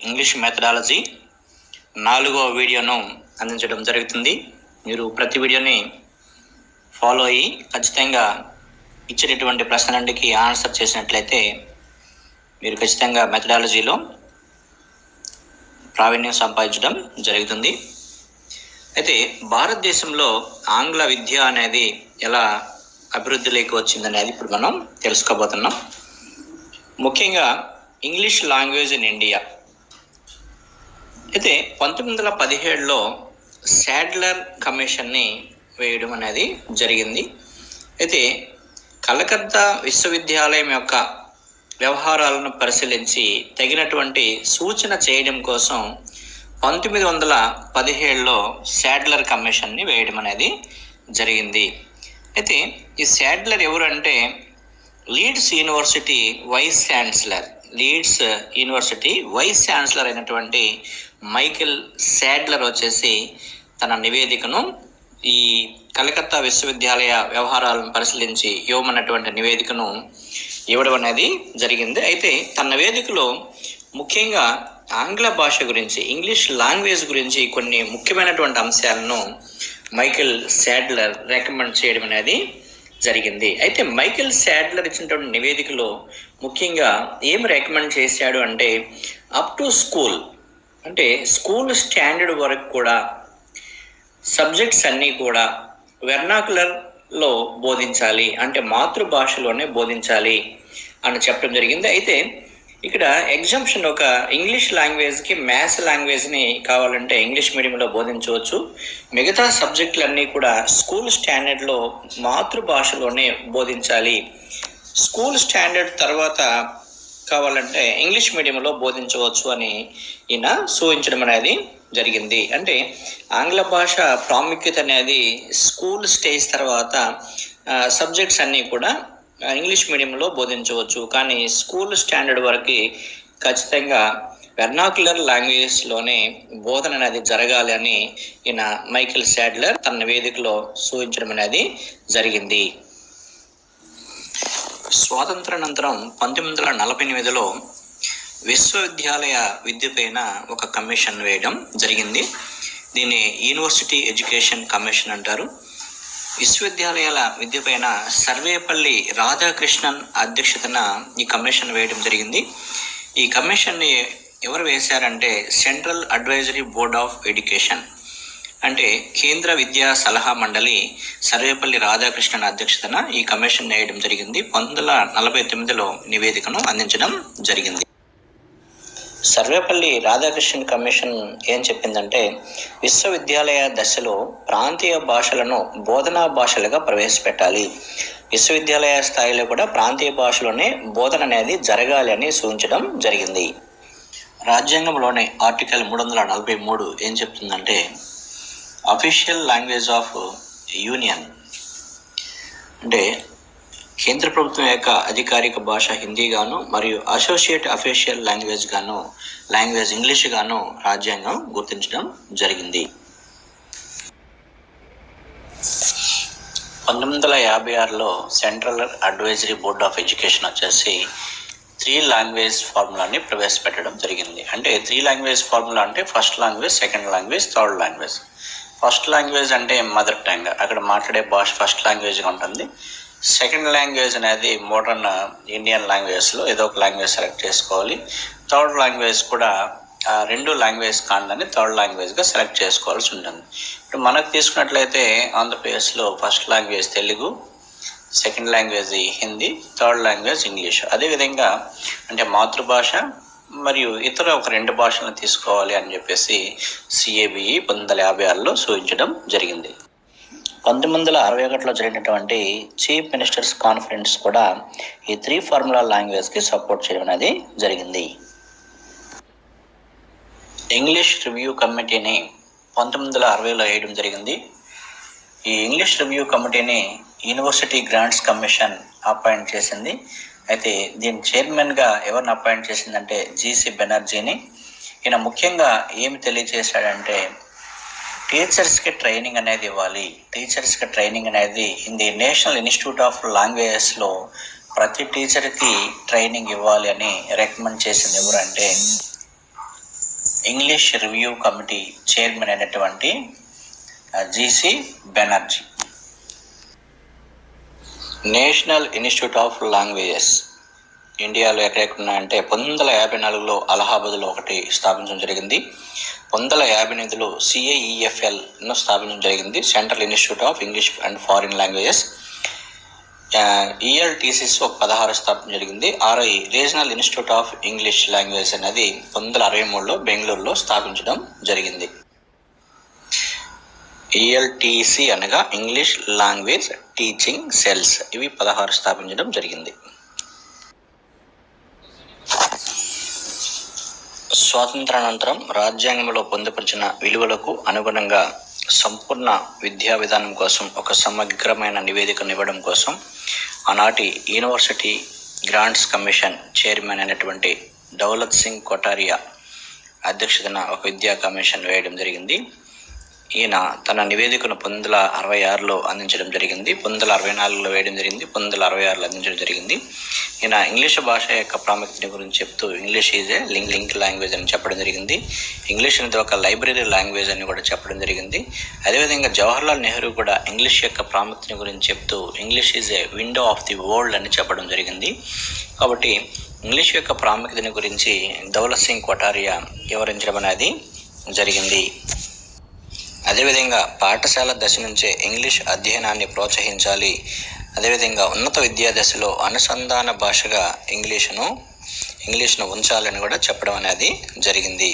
English methodology 4వ వీడియోను అందించడం జరుగుతుంది. మీరు ప్రతి వీడియోని ఫాలో అయ్యి ఖచ్చితంగా ఇచ్చేటటువంటి ప్రశ్నలన్నిటికీ ఆన్సర్ చేసినట్లయితే మీరు ఖచ్చితంగా మెథడాలజీలో ప్రావీణ్యం సంపాదించడం జరుగుతుంది. అయితే భారతదేశంలో ఆంగ్ల విద్య అనేది ఎలా అభివృద్ధిలోకి వచ్చిందనేది ఇప్పుడు మనం తెలుసుకోబోతున్నాం. ముఖ్యంగా ఇంగ్లీష్ లాంగ్వేజ్ ఇన్ ఇండియా. అయితే 1917లో శాడ్లర్ కమిషన్ని వేయడం అనేది జరిగింది. అయితే కలకత్తా విశ్వవిద్యాలయం యొక్క వ్యవహారాలను పరిశీలించి తగినటువంటి సూచన చేయడం కోసం 1917లో శాడ్లర్ కమిషన్ని వేయడం అనేది జరిగింది. అయితే ఈ శాడ్లర్ ఎవరంటే లీడ్స్ యూనివర్సిటీ వైస్ ఛాన్సలర్ అయినటువంటి మైకేల్ శాడ్లర్ వచ్చేసి తన నివేదికను ఈ కలకత్తా విశ్వవిద్యాలయ వ్యవహారాలను పరిశీలించి ఇవ్వమన్నటువంటి నివేదికను ఇవ్వడం అనేది జరిగింది. అయితే తన నివేదికలో ముఖ్యంగా ఆంగ్ల భాష గురించి, ఇంగ్లీష్ లాంగ్వేజ్ గురించి కొన్ని ముఖ్యమైనటువంటి అంశాలను మైకేల్ శాడ్లర్ రికమెండ్ చేయడం అనేది జరిగింది. అయితే మైకేల్ శాడ్లర్ ఇచ్చినటువంటి నివేదికలో ముఖ్యంగా ఏం రికమెండ్ చేశాడు అంటే అప్ టు స్కూల్, అంటే స్కూల్ స్టాండర్డ్ వరకు కూడా సబ్జెక్ట్స్ అన్నీ కూడా వెర్నాకులర్లో బోధించాలి, అంటే మాతృభాషలోనే బోధించాలి అని చెప్పడం జరిగింది. అయితే ఇక్కడ ఎగ్జాంప్షన్ ఒక ఇంగ్లీష్ లాంగ్వేజ్కి మ్యాథ్స్ లాంగ్వేజ్ని కావాలంటే ఇంగ్లీష్ మీడియంలో బోధించవచ్చు, మిగతా సబ్జెక్టులన్నీ కూడా స్కూల్ స్టాండర్డ్లో మాతృభాషలోనే బోధించాలి, స్కూల్ స్టాండర్డ్ తర్వాత కావాలంటే ఇంగ్లీష్ మీడియంలో బోధించవచ్చు అని ఈయన సూచించడం అనేది జరిగింది. అంటే ఆంగ్ల భాష ప్రాముఖ్యత అనేది స్కూల్ స్టేజ్ తర్వాత సబ్జెక్ట్స్ అన్నీ కూడా ఇంగ్లీష్ మీడియంలో బోధించవచ్చు, కానీ స్కూల్ స్టాండర్డ్ వరకు ఖచ్చితంగా వెర్నాకులర్ లాంగ్వేజ్లోనే బోధన అనేది జరగాలి అని ఈయన మైకేల్ శాడ్లర్ తన నివేదికలో సూచించడం అనేది జరిగింది. స్వాతంత్రానంతరం 1948లో విశ్వవిద్యాలయ విద్యపైన ఒక కమిషన్ వేయడం జరిగింది. దీన్ని యూనివర్సిటీ ఎడ్యుకేషన్ కమిషన్ అంటారు. విశ్వవిద్యాలయాల విద్యపైన సర్వేపల్లి రాధాకృష్ణన్ అధ్యక్షతన ఈ కమిషన్ వేయడం జరిగింది. ఈ కమిషన్ని ఎవరు వేశారంటే central advisory board of education, అంటే కేంద్ర విద్యా సలహా మండలి సర్వేపల్లి రాధాకృష్ణన్ అధ్యక్షతన ఈ కమిషన్ వేయడం జరిగింది. 1949లో నివేదికను అందించడం జరిగింది. సర్వేపల్లి రాధాకృష్ణన్ కమిషన్ ఏం చెప్పిందంటే విశ్వవిద్యాలయ దశలో ప్రాంతీయ భాషలను బోధనా భాషలుగా ప్రవేశపెట్టాలి, విశ్వవిద్యాలయ స్థాయిలో కూడా ప్రాంతీయ భాషలోనే బోధన అనేది జరగాలి అని సూచించడం జరిగింది. రాజ్యాంగంలోని ఆర్టికల్ 343 ఏం చెప్తుందంటే అఫీషియల్ లాంగ్వేజ్ ఆఫ్ యూనియన్, అంటే కేంద్ర ప్రభుత్వం యొక్క అధికారిక భాష హిందీ గాను మరియు అసోసియేట్ అఫీషియల్ లాంగ్వేజ్ ఇంగ్లీష్ గాను రాజ్యాంగం గుర్తించడం జరిగింది. 1956లో central advisory board of education వచ్చేసి 3 లాంగ్వేజ్ ఫార్ములాని ప్రవేశపెట్టడం జరిగింది. అంటే 3 లాంగ్వేజ్ ఫార్ములా అంటే first language, second language, third language. First language అంటే మదర్ టంగ్, అక్కడ మాట్లాడే భాష ఫస్ట్ లాంగ్వేజ్గా ఉంటుంది. సెకండ్ లాంగ్వేజ్ అనేది మోడర్న్ ఇండియన్ లాంగ్వేజ్లో ఏదో ఒక లాంగ్వేజ్ సెలెక్ట్ చేసుకోవాలి. థర్డ్ లాంగ్వేజ్ కూడా 2 లాంగ్వేజ్ కాదని థర్డ్ లాంగ్వేజ్గా సెలెక్ట్ చేసుకోవాల్సి ఉంటుంది. ఇప్పుడు మనకు తీసుకున్నట్లయితే ఆంధ్రప్రదేశ్లో first language Telugu, second language Hindi, third language English. అదేవిధంగా అంటే మాతృభాష మరియు ఇతర ఒక 2 భాషలను తీసుకోవాలి అని చెప్పేసి CABE 1956లో సూచించడం జరిగింది. 1961లో జరిగినటువంటి చీఫ్ మినిస్టర్స్ కాన్ఫరెన్స్ కూడా ఈ 3 ఫార్ములా లాంగ్వేజ్కి సపోర్ట్ చేయడం అనేది జరిగింది. ఇంగ్లీష్ రివ్యూ కమిటీని 1960లో వేయడం జరిగింది. ఈ ఇంగ్లీష్ రివ్యూ కమిటీని యూనివర్సిటీ గ్రాంట్స్ కమిషన్ అపాయింట్ చేసింది. అయితే దీని చైర్మన్గా ఎవరిని అపాయింట్ చేసిందంటే GC బెనర్జీని. ఈయన ముఖ్యంగా ఏమి తెలియజేశాడంటే టీచర్స్కి ట్రైనింగ్ అనేది ఇవ్వాలి, టీచర్స్కి ట్రైనింగ్ అనేది in the national institute of లాంగ్వేజెస్లో ప్రతి టీచర్కి ట్రైనింగ్ ఇవ్వాలి అని రికమెండ్ చేసింది ఎవరంటే ఇంగ్లీష్ రివ్యూ కమిటీ చైర్మన్ అయినటువంటి GC Banerjee. National institute of languages ఇండియాలో ఎక్కడెక్కడున్నాయంటే 1954లో అలహాబాద్లో ఒకటి స్థాపించడం జరిగింది. 1958లో CAEFLను స్థాపించడం జరిగింది, central institute of English and foreign languages. ELTCs 16 స్థాపించడం జరిగింది. Regional institute of English language అనేది 1963లో బెంగళూరులో స్థాపించడం జరిగింది. ELTC అనగా ఇంగ్లీష్ లాంగ్వేజ్ టీచింగ్ సెల్స్, ఇవి 16 స్థాపించడం జరిగింది. స్వాతంత్రానంతరం రాజ్యాంగంలో పొందుపరిచిన విలువలకు అనుగుణంగా సంపూర్ణ విద్యా విధానం కోసం ఒక సమగ్రమైన నివేదికను ఇవ్వడం కోసం ఆనాటి యూనివర్సిటీ గ్రాంట్స్ కమిషన్ చైర్మన్ అయినటువంటి దౌలత్ సింగ్ కొటారియా అధ్యక్షతన ఒక విద్యా కమిషన్ వేయడం జరిగింది. ఈయన తన నివేదికను 1966లో అందించడం జరిగింది, 1964లో వేయడం జరిగింది, 1966లో అందించడం జరిగింది. ఈయన ఇంగ్లీష్ భాష యొక్క ప్రాముఖ్యత గురించి చెప్తూ English is a link language అని చెప్పడం జరిగింది. ఇంగ్లీష్ అనేది ఒక లైబ్రరీ లాంగ్వేజ్ అని కూడా చెప్పడం జరిగింది. అదేవిధంగా జవహర్లాల్ నెహ్రూ కూడా ఇంగ్లీష్ యొక్క ప్రాముఖ్యత గురించి చెప్తూ English is a window of the world అని చెప్పడం జరిగింది. కాబట్టి ఇంగ్లీష్ యొక్క ప్రాముఖ్యతను గురించి దౌలత్ సింగ్ కొటారియా వివరించడం అనేది జరిగింది. అదేవిధంగా పాఠశాల దశ నుంచే ఇంగ్లీష్ అధ్యయనాన్ని ప్రోత్సహించాలి. అదేవిధంగా ఉన్నత విద్యా దశలో అనుసంధాన భాషగా ఇంగ్లీష్ను ఉంచాలని కూడా చెప్పడం అనేది జరిగింది.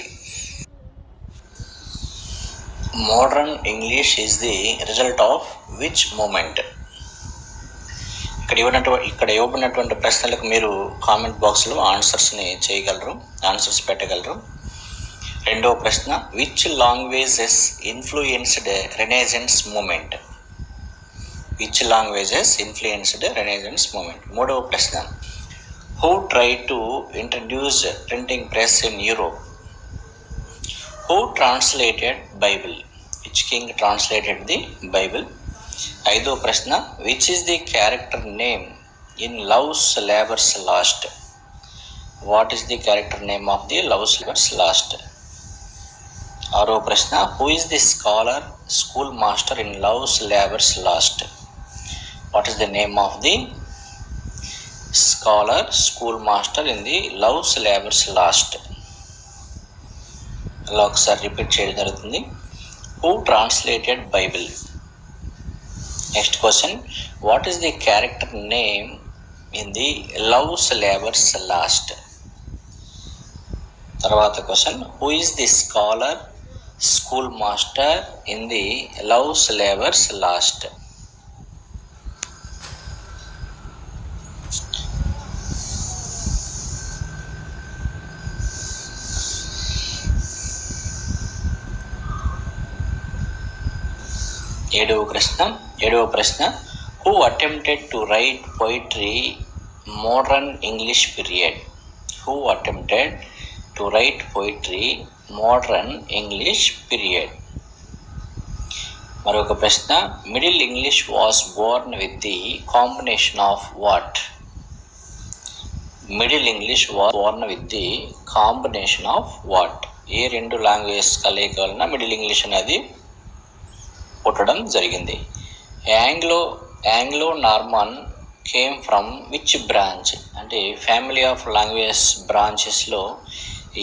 Modern English is the result of which moment? ఇక్కడ ఇవ్వబడినటువంటి ప్రశ్నలకు మీరు కామెంట్ బాక్స్లో ఆన్సర్స్ పెట్టగలరు. రెండవ ప్రశ్న, which languages influenced renaissance moment? Which languages influenced renaissance moment? మూడవ ప్రశ్న, who try to introduce printing press in Europe? Who translated Bible? Which king translated the Bible? ఐదవ ప్రశ్న, which is the character name in Love's labours Lost? What is the character name of the loves labours Lost? ఆరో ప్రశ్న, who is the scholar school master in Love's labours Lost? What is the name of the scholar school master in the loves labours lost? అలా ఒకసారి repeat చేయడం జరుగుతుంది. Who translated Bible? Next question, what is the character name in the loves labours lost? తర్వాత question, who is the scholar school master in the loves labours lost? ఏడవ ప్రశ్న, who attempted to write poetry modern English period? Who attempted to write poetry modern English period? మరొక ప్రశ్న, middle English was born with the combination of what? Middle English was born with the combination of what? ఏ రెండు languages కలయిక వలన middle English అనేది పుట్టడం జరిగింది? Anglo Norman came from which branch? అంటే ఫ్యామిలీ ఆఫ్ లాంగ్వేజెస్ బ్రాంచెస్లో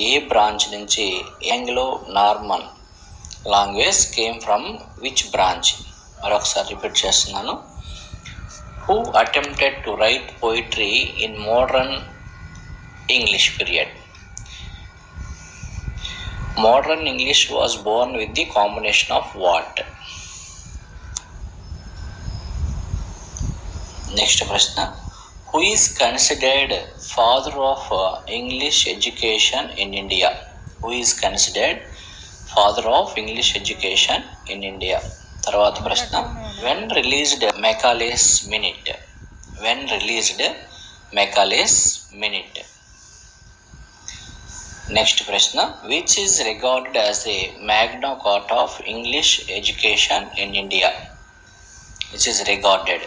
ఏ బ్రాంచ్ నుంచి Anglo Norman language came from which branch? మరొకసారి రిపీట్ చేస్తున్నాను. Who attempted to write poetry in modern English period? Modern English was born with the combination of what? Next ప్రశ్న, who is considered father of English education in India? Who is considered father of English education in India? తర్వాత ప్రశ్న, when released Macaulay's minute? When released Macaulay's minute? Next ప్రశ్న, which is regarded as a Magna Carta of English education in India? Which is regarded